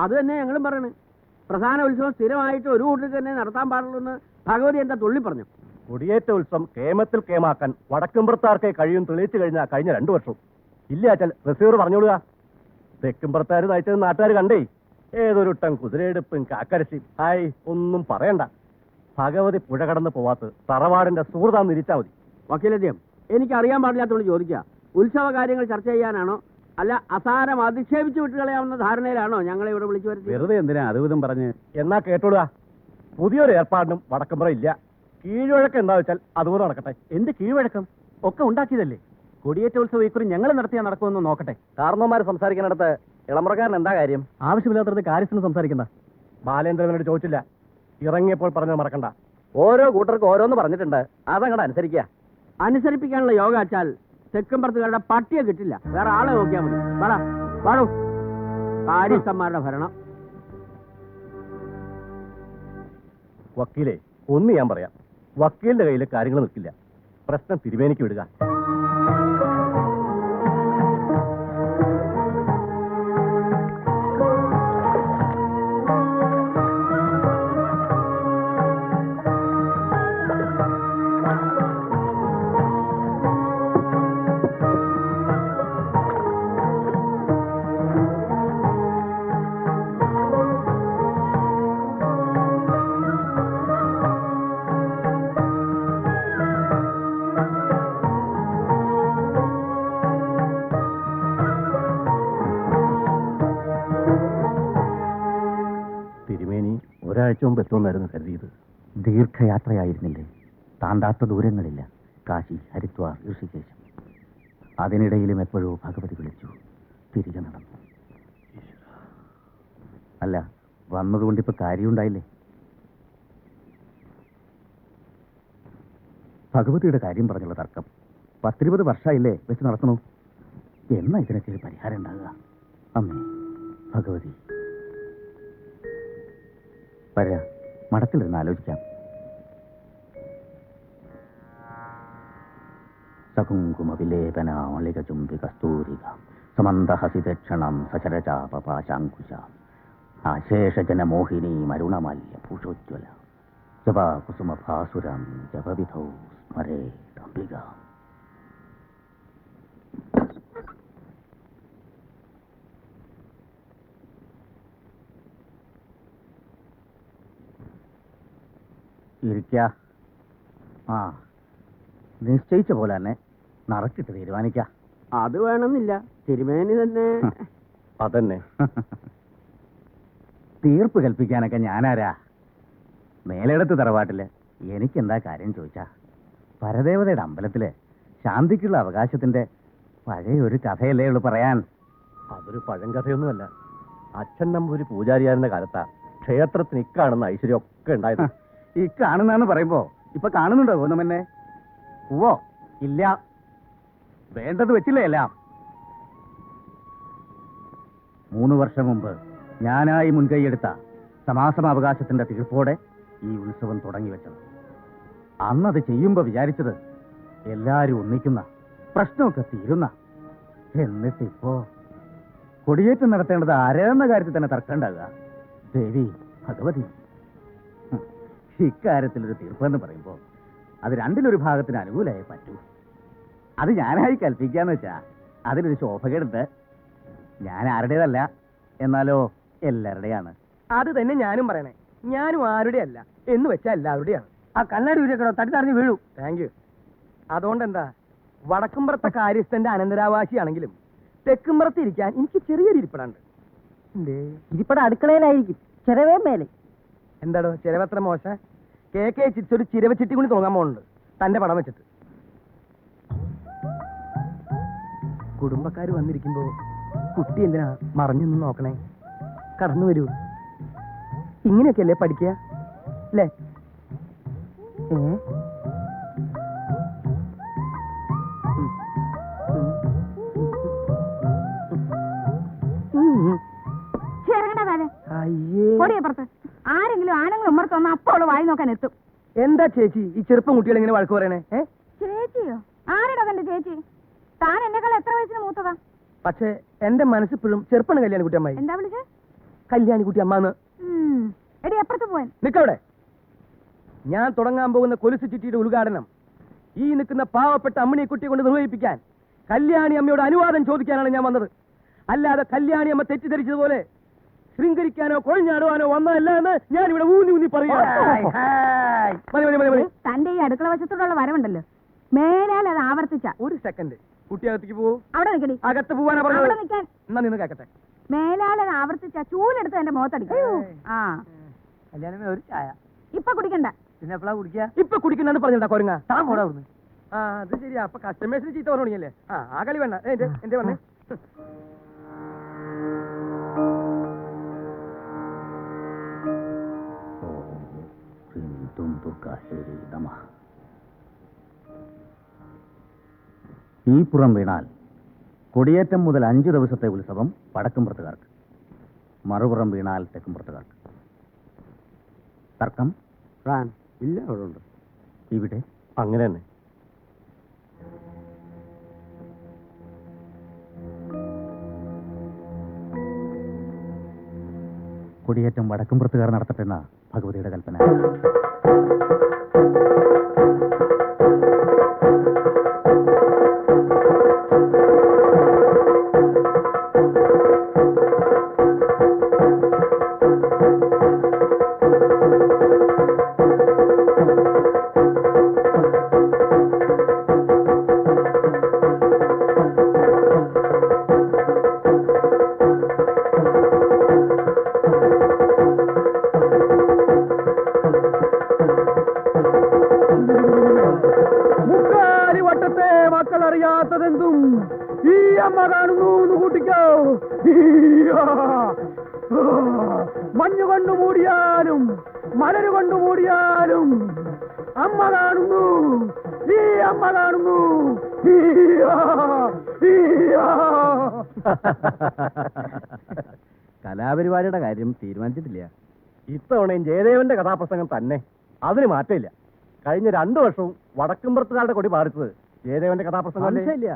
അത് തന്നെ ഞങ്ങളും പറയണേ. പ്രധാന ഉത്സവം സ്ഥിരമായിട്ട് ഒരു കൂട്ടത്തിൽ തന്നെ നടത്താൻ പാടുള്ളൂ എന്ന് ഭഗവതി എന്താ തുള്ളി പറഞ്ഞു. കൊടിയേറ്റ ഉത്സവം കേമത്തിൽ കേമാക്കാൻ വടക്കുംപുറത്താർക്കെ കഴിയും തെളിയിച്ചു കഴിഞ്ഞാൽ കഴിഞ്ഞ 2 വർഷം ഇല്ലാച്ചാൽ റിസീവർ പറഞ്ഞോളുക. തെക്കുംപുറത്താർ നയിച്ചത് നാട്ടുകാർ കണ്ടേ. ഏതൊരുട്ടം കുതിരയെടുപ്പും കാക്കരശി. ഹായ്, ഒന്നും പറയണ്ട. ഭഗവതി പുഴ കടന്ന് പോവാത്ത തറവാടിന്റെ സുഹൃതാന്ന് ഇരിച്ചാൽ മതി. വക്കീലദ്യം, എനിക്കറിയാൻ പാടില്ലാത്തോണ്ട് ചോദിക്കുക, ഉത്സവ കാര്യങ്ങൾ ചർച്ച ചെയ്യാനാണോ അല്ല അസാരം അധിക്ഷേപിച്ചു വിട്ടുകളയാവുന്ന ധാരണയിലാണോ ഞങ്ങളെ ഇവിടെ വിളിച്ചു വരുത്തി? വെറുതെ എന്തിനാ അതുവിധം പറഞ്ഞ്? എന്നാ കേട്ടോളുക, പുതിയൊരു ഏർപ്പാടിനും വടക്കുംപുറം ഇല്ല. കീഴ്വഴക്കം എന്താ വെച്ചാൽ അതുപോലെ നടക്കട്ടെ. എന്ത് കീഴ്വഴക്കം? ഒക്കെ ഉണ്ടാക്കിയതല്ലേ. കൊടിയേറ്റ ഉത്സവം ഇക്കുറി ഞങ്ങൾ നടത്തിയാൽ നടക്കുമെന്ന് നോക്കട്ടെ. കാരണവന്മാർ സംസാരിക്കുന്നിടത്ത് ഇളമുറക്കാരൻ എന്താ കാര്യം? ആവശ്യമില്ലാത്തത് കാര്യത്തിന് സംസാരിക്കണ്ട. ബാലേന്ദ്രനോട് ചോദിച്ചില്ല, ഇറങ്ങിയപ്പോൾ പറഞ്ഞത് മറക്കണ്ട. ഓരോ കൂട്ടർക്ക് ഓരോന്ന് പറഞ്ഞിട്ടുണ്ട്, അതങ്ങടെ അനുസരിക്കുക. അനുസരിപ്പിക്കാനുള്ള യോഗ വെച്ചാൽ തെക്കുംപുറത്തുകാരുടെ പട്ടിയെ കിട്ടില്ല. വേറെ ആളെ നോക്കിയാൽ മതി. പാടൂ കാര്യസ്ഥന്മാരുടെ ഭരണം. വക്കീലെ, ഒന്ന് ഞാൻ പറയാം. വക്കീലിന്റെ കയ്യിൽ കാര്യങ്ങൾ നിൽക്കില്ല. പ്രശ്നം തിരുമേനിക്ക് വിടുക. ഒരാഴ്ച മുമ്പ് എത്തുമെന്നായിരുന്നു കരുതിയത്. ദീർഘയാത്രയായിരുന്നില്ലേ? താണ്ടാത്ത ദൂരങ്ങളില്ല. കാശി, ഹരിദ്വാർ, ഋഷികേശം. അതിനിടയിലും എപ്പോഴോ ഭഗവതി വിളിച്ചു. തിരികെ നടന്നു. അല്ല, വന്നതുകൊണ്ടിപ്പോ കാര്യമുണ്ടായില്ലേ? ഭഗവതിയുടെ കാര്യം പറഞ്ഞുള്ള തർക്കം 10-20 വർഷമായില്ലേ വെച്ച് നടത്തണു. എന്നാ ഇതിനൊക്കെ ഒരു പരിഹാരം ഉണ്ടാകുക? അമ്മേ ഭഗവതി, വരാ, മഠത്തിലിരുന്ന് ആലോചിക്കാം. സകുങ്കുമ വിലേപനാളിക ചുംബി കസ്തൂരിക സമന്തഹസി ദക്ഷണം സചരചാപാശാങ്കുശ ആശേഷജനമോഹിനി മരുണമാല്യ ഭൂഷോജ്വല ജപാകുസുമഭാസുരം ജപവിധൗ സ്മരേതംബിക. ഇരിക്ക. ആ, നിശ്ചയിച്ച പോലെ തന്നെ നറക്കിട്ട് തീരുമാനിക്ക. അത് വേണമെന്നില്ല, തിരുമേനി തന്നെ. അതന്നെ. തീർപ്പ് കൽപ്പിക്കാനൊക്കെ ഞാനാരാ? മേലെടുത്ത് തറവാട്ടില് എനിക്കെന്താ കാര്യം ചോദിച്ചാ, പരദേവതയുടെ അമ്പലത്തില് ശാന്തിക്കുള്ള അവകാശത്തിന്റെ പഴയ ഒരു കഥയല്ലേ ഉള്ളു പറയാൻ. അതൊരു പഴങ്കഥയൊന്നുമല്ല. അച്ഛൻ നമ്പൂരി പൂജാരിയായിരുന്ന കാലത്താ ക്ഷേത്രത്തിന് ഇക്കാണുന്ന ഐശ്വര്യം ഒക്കെ ഉണ്ടായത്. ഈ കാണുന്നാന്ന് പറയുമ്പോ ഇപ്പൊ കാണുന്നുണ്ടോ ഒന്നുമെന്നെ? ഓ ഇല്ല, വേണ്ടത് വെച്ചില്ലേ എല്ലാം. 3 വർഷം മുമ്പ് ഞാനായി മുൻകൈയെടുത്ത സമാസമാവകാശത്തിന്റെ തീർപ്പോടെ ഈ ഉത്സവം തുടങ്ങി വെച്ചത്. അന്നത് ചെയ്യുമ്പോ വിചാരിച്ചത് എല്ലാരും ഒന്നിക്കുന്ന, പ്രശ്നമൊക്കെ തീരുന്ന. എന്നിട്ടിപ്പോ കൊടിയേറ്റം നടത്തേണ്ടത് ആരെന്ന കാര്യത്തിൽ തന്നെ തർക്കമുണ്ടാകുക. ദേവി ഭഗവതി, ഇക്കാര്യത്തിലൊരു തീർപ്പെന്ന് പറയുമ്പോ അത് 2-1 ഭാഗത്തിന് അനുകൂലമായി പറ്റൂ. അത് ഞാനായി കൽപ്പിക്കാന്ന് വെച്ചാ അതിലൊരു ശോഭകേടുണ്ട്. ഞാൻ ആരുടേതല്ല, എന്നാലോ എല്ലാവരുടെയാണ്. അത് തന്നെ ഞാനും പറയണേ. ഞാനും ആരുടെ അല്ല എന്ന് വെച്ചാൽ എല്ലാവരുടെയാണ്. ആ കണ്ണാടി ഉരുക്കടോ തട്ടി തടഞ്ഞു വീഴൂ. Thank you. അതുകൊണ്ടെന്താ, വടക്കുംപുറത്തെ കാര്യസ്ഥന്റെ അനന്തരാവാസിയാണെങ്കിലും തെക്കുംപുറത്ത് ഇരിക്കാൻ എനിക്ക് ചെറിയൊരു ഇരിപ്പിടുണ്ട്. ഇരിപ്പട അടുക്കളയിലായിരിക്കും, ചെലവേ മേലെ. എന്താടോ ചിരവത്ര മോശ? KK ചിറ്റ്സ് ഒരു ചിരവച്ചിട്ടി കൂടി തുടങ്ങാൻ പോകുന്നുണ്ട് തന്റെ പടം വെച്ചിട്ട്. കുടുംബക്കാർ വന്നിരിക്കുമ്പോ കുട്ടി എന്തിനാ മറിഞ്ഞൊന്നും നോക്കണേ? കടന്നു വരൂ. ഇങ്ങനെയൊക്കെയല്ലേ പഠിക്കുക അല്ലേ? ആരെങ്കിലും ആണുങ്ങൾ ഉമ്മർത്ത് അപ്പോൾ വായി നോക്കാൻ എത്തും. എന്താ ചേച്ചി ഈ ചെറുപ്പം കുട്ടികൾ ഇങ്ങനെ വഴക്ക് പറയണേ? ചേച്ചിയോ? ആരുടെ തന്റെ ചേച്ചി? താൻ എന്നെക്കാൾ എത്ര വയസ്സിന് മൂത്തതാ? പക്ഷെ എന്റെ മനസ്സിപ്പോഴും ചെറുപ്പമാണ് കല്യാണ കുട്ടിയമ്മായി. എന്താ വിളിച്ചേ? കല്യാണിക്കുട്ടി അമ്മാന്ന്. എടി അപ്പുറത്ത് പോവാൻ. നിക്കവിടെ. ഞാൻ തുടങ്ങാൻ പോകുന്ന കൊലുസ് ചിട്ടിയുടെ ഉദ്ഘാടനം ഈ നിൽക്കുന്ന പാവപ്പെട്ട അമ്മിണിക്കുട്ടിയെ കൊണ്ട് നിർവഹിപ്പിക്കാൻ കല്യാണി അമ്മയോട് അനുവാദം ചോദിക്കാനാണ് ഞാൻ വന്നത്. അല്ലാതെ കല്യാണി അമ്മ തെറ്റിദ്ധരിച്ചതുപോലെ ശൃംഗരിക്കാനോ കൊഴിഞ്ഞാടുവാനോ വന്നതല്ല എന്ന് ഞാൻ ഇവിടെ ഊന്നി ഊന്നി പറയാം. തന്റെ ഈ അടുക്കള വശത്തോടുള്ള വരവുണ്ടല്ലോ, മേലാൽ അത് ആവർത്തിച്ച. ഒരു സെക്കൻഡ്, കുട്ടിയകത്തേക്ക് പോവൂ. അവിടെ നിൽക്കടി. അകത്ത് പോവാനാ അവിടെ പറഞ്ഞത്. നിൽക്കാൻ. എന്നാ നിന്ന് കേക്കട്ടെ. മേലാൽ അത് ആവർത്തിച്ച ചൂലെടുത്ത് എന്റെ മുഖത്തടിക്കും. ആ കല്യാണമേ ഒരു ചായ. ഇപ്പൊ കുടിക്കണ്ട. പിന്നെ എപ്പോഴാ കുടിക്കുക? ഇപ്പൊ കുടിക്കണ്ടെന്ന് പറഞ്ഞിട്ടാ കൊരങ്ങ. താൻ പോടാ അവിടുന്ന്. ആ അത് ശരിയാ. അപ്പൊ കസ്റ്റമേഴ്സിന് ചീത്ത പറഞ്ഞു തുടങ്ങിയല്ലേ. ആ കളി വേണ്ട. എന്റെ വന്നേ. ഈ പുറം വീണാൽ കൊടിയേറ്റം മുതൽ 5 ദിവസത്തെ ഉത്സവം വടക്കുംപുറത്തുകാർക്ക്, മറുപുറം വീണാൽ തെക്കുംപുറത്തുകാർക്ക്. തർക്കം ഇല്ല, അവിടെ ഉണ്ട്. ഇവിടെ അങ്ങനെ തന്നെ. കൊടിയേറ്റം വടക്കുംപുറത്തുകാർ നടത്തട്ടെന്ന ഭഗവതിയുടെ കൽപ്പന. അറിയാത്തതെന്തും ഈ അമ്മ കാണുന്നു എന്ന് കൂട്ടിക്കോ. മഞ്ഞു കൊണ്ടു മൂടിയാലും മലര് കൊണ്ടു മൂടിയാലും അമ്മ കാണുന്നു, ഈ അമ്മ കാണുന്നു. കലാപരിപാടിയുടെ കാര്യം തീരുമാനിച്ചിട്ടില്ല. ഇത്തവണയും ജയദേവന്റെ കഥാപ്രസംഗം തന്നെ, അതിന് മാറ്റമില്ല. കഴിഞ്ഞ 2 വർഷവും വടക്കുംപുറത്തുകാരുടെ കൊടി പാറിച്ചത് ജയദേവന്റെ കഥാപ്രസംഗം സംശയമില്ല.